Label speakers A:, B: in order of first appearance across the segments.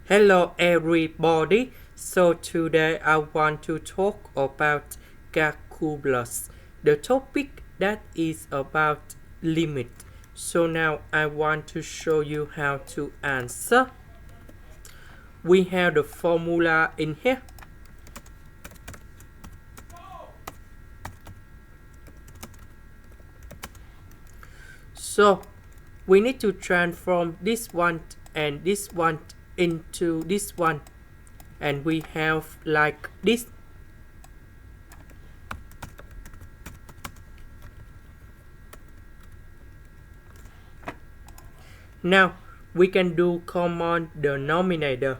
A: Hello everybody. So today I want to talk about calculus, the topic that is about limit. So now I want to show you how to answer. We have the formula in here. So we need to transform this one and this one into this one, and we have like this. Now we can do common denominator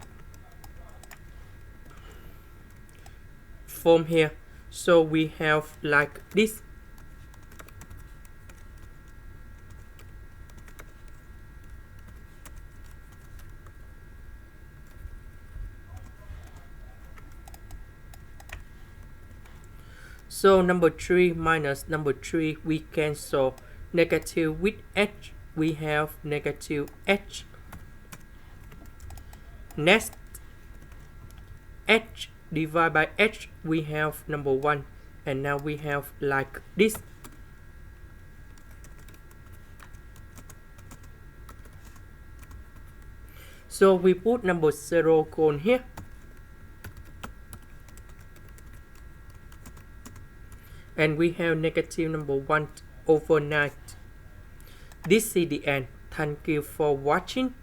A: from here. So we have like this. So number 3 minus number 3, we cancel negative with h. We have negative h. Next, h divided by h, we have number 1. And now we have like this. So we put number 0 cone here. And we have negative number 1 over 9. This is the end. Thank you for watching.